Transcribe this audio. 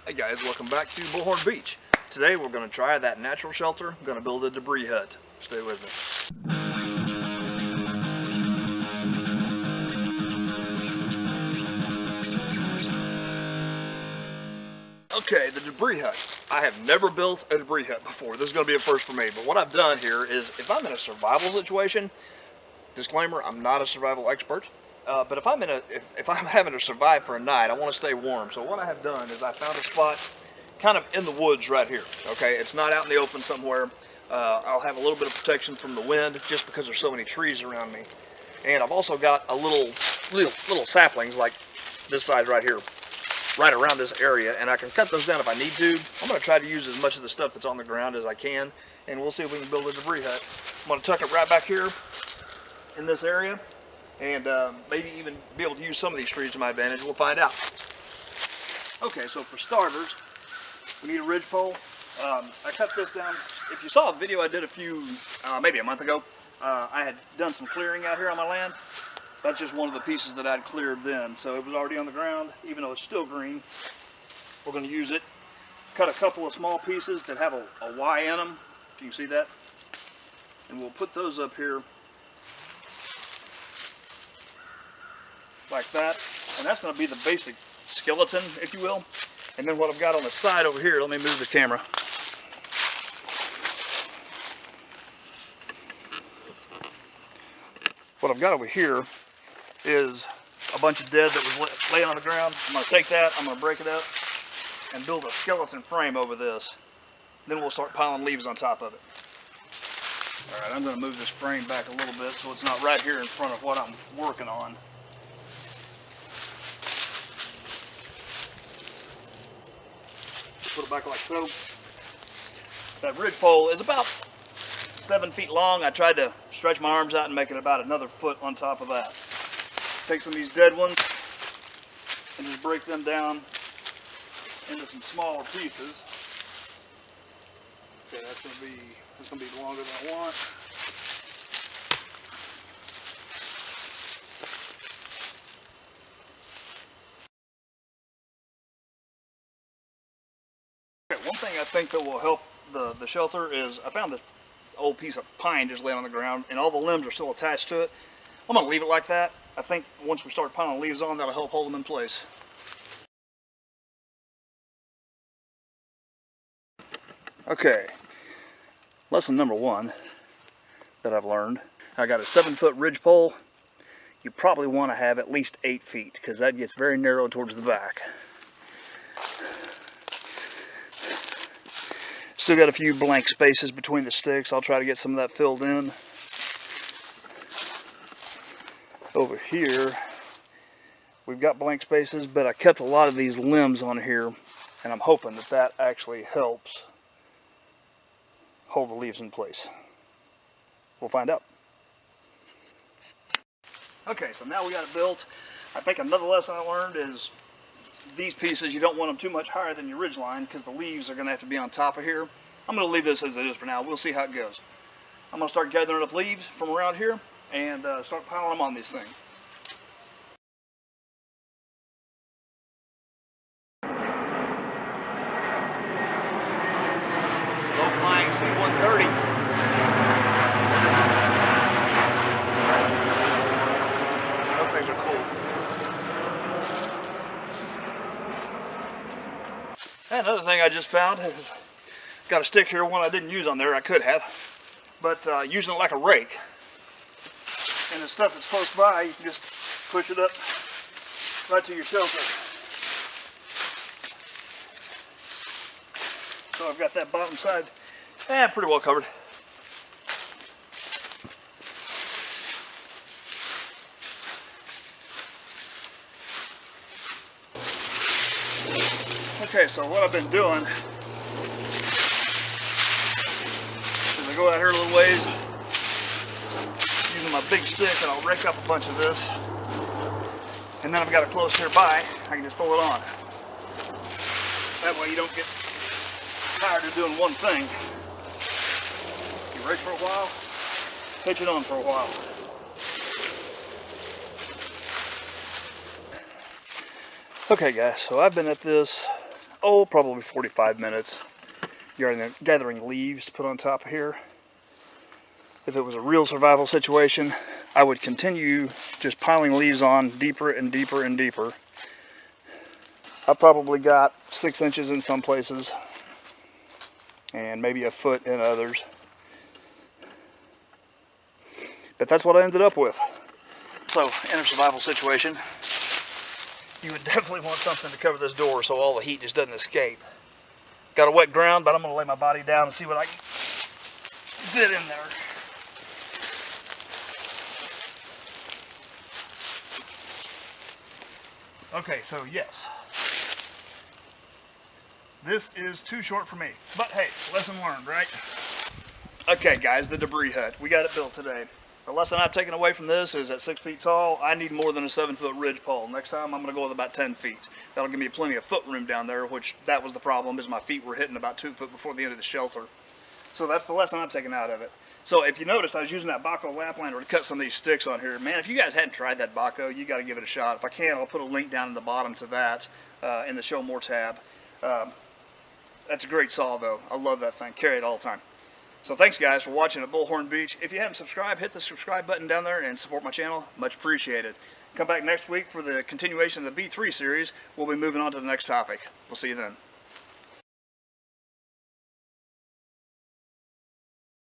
Hey guys, welcome back to Bullhornbeach. Today we're going to try that natural shelter. I'm going to build a debris hut. Stay with me. Okay, the debris hut. I have never built a debris hut before. This is going to be a first for me. But what I've done here is, if I'm in a survival situation, disclaimer, I'm not a survival expert. But if I'm having to survive for a night, I want to stay warm. So what I have done is I found a spot kind of in the woods right here. Okay, it's not out in the open somewhere. I'll have a little bit of protection from the wind just because there's so many trees around me. And I've also got a little saplings like this size right here, right around this area, and I can cut those down if I need to. I'm going to try to use as much of the stuff that's on the ground as I can, and we'll see if we can build a debris hut. I'm going to tuck it right back here in this area, and maybe even be able to use some of these trees to my advantage. We'll find out. Okay, so for starters, we need a ridge pole. I cut this down. If you saw a video I did maybe a month ago, I had done some clearing out here on my land. That's just one of the pieces that I'd cleared then. So it was already on the ground, even though it's still green. We're going to use it. Cut a couple of small pieces that have a Y in them, if you can see that. And we'll put those up here like that. And that's going to be the basic skeleton, if you will. And then what I've got on the side over here, let me move the camera. What I've got over here is a bunch of dead that was laying on the ground. I'm going to take that, I'm going to break it up, and build a skeleton frame over this. Then we'll start piling leaves on top of it. Alright, I'm going to move this frame back a little bit so it's not right here in front of what I'm working on. Put it back like so. That ridge pole is about 7 feet long. I tried to stretch my arms out and make it about another foot on top of that. Take some of these dead ones and just break them down into some smaller pieces. Okay, that's gonna be longer than I want. Okay, one thing I think that will help the shelter is I found this old piece of pine just laying on the ground and all the limbs are still attached to it. I'm going to leave it like that. I think once we start piling leaves on, that'll help hold them in place. Okay, lesson number one that I've learned. I got a 7-foot ridge pole. You probably want to have at least 8 feet because that gets very narrow towards the back. Still got a few blank spaces between the sticks. I'll try to get some of that filled in. Over here, we've got blank spaces, but I kept a lot of these limbs on here, and I'm hoping that that actually helps hold the leaves in place. We'll find out. Okay, so now we got it built. I think another lesson I learned is these pieces, you don't want them too much higher than your ridge line because the leaves are going to have to be on top of here. I'm going to leave this as it is for now. We'll see how it goes. I'm going to start gathering up leaves from around here and start piling them on this thing. Low flying C-130. Those things are cool. And another thing I just found is got a stick here, one I didn't use on there, I could have, but using it like a rake. And the stuff that's close by, you can just push it up right to your shelter. So I've got that bottom side pretty well covered. Okay, so what I've been doing is I go out here a little ways, using my big stick, and I'll rake up a bunch of this. And then I've got it close nearby, I can just throw it on. That way you don't get tired of doing one thing. You rake for a while, pitch it on for a while. Okay guys, so I've been at this oh, probably 45 minutes gathering leaves to put on top of here. If it was a real survival situation, I would continue just piling leaves on deeper and deeper and deeper. I probably got 6 inches in some places and maybe a foot in others. But that's what I ended up with. So, in a survival situation, you would definitely want something to cover this door so all the heat just doesn't escape. Got a wet ground, but I'm going to lay my body down and see what I can fit in there. Okay, so yes. This is too short for me. But hey, lesson learned, right? Okay guys, the debris hut. We got it built today. The lesson I've taken away from this is at 6 feet tall, I need more than a 7-foot ridge pole. Next time I'm going to go with about 10 feet. That'll give me plenty of foot room down there, which that was the problem, is my feet were hitting about 2 foot before the end of the shelter. So that's the lesson I'm taking out of it. So if you notice, I was using that Bahco Laplander to cut some of these sticks on here. Man, if you guys hadn't tried that Bahco, you got to give it a shot. If I can, I'll put a link down in the bottom to that in the Show More tab. That's a great saw though. I love that thing. Carry it all the time. So thanks guys for watching at Bullhornbeach. If you haven't subscribed, hit the subscribe button down there and support my channel. Much appreciated. Come back next week for the continuation of the B3 series. We'll be moving on to the next topic. We'll see you then.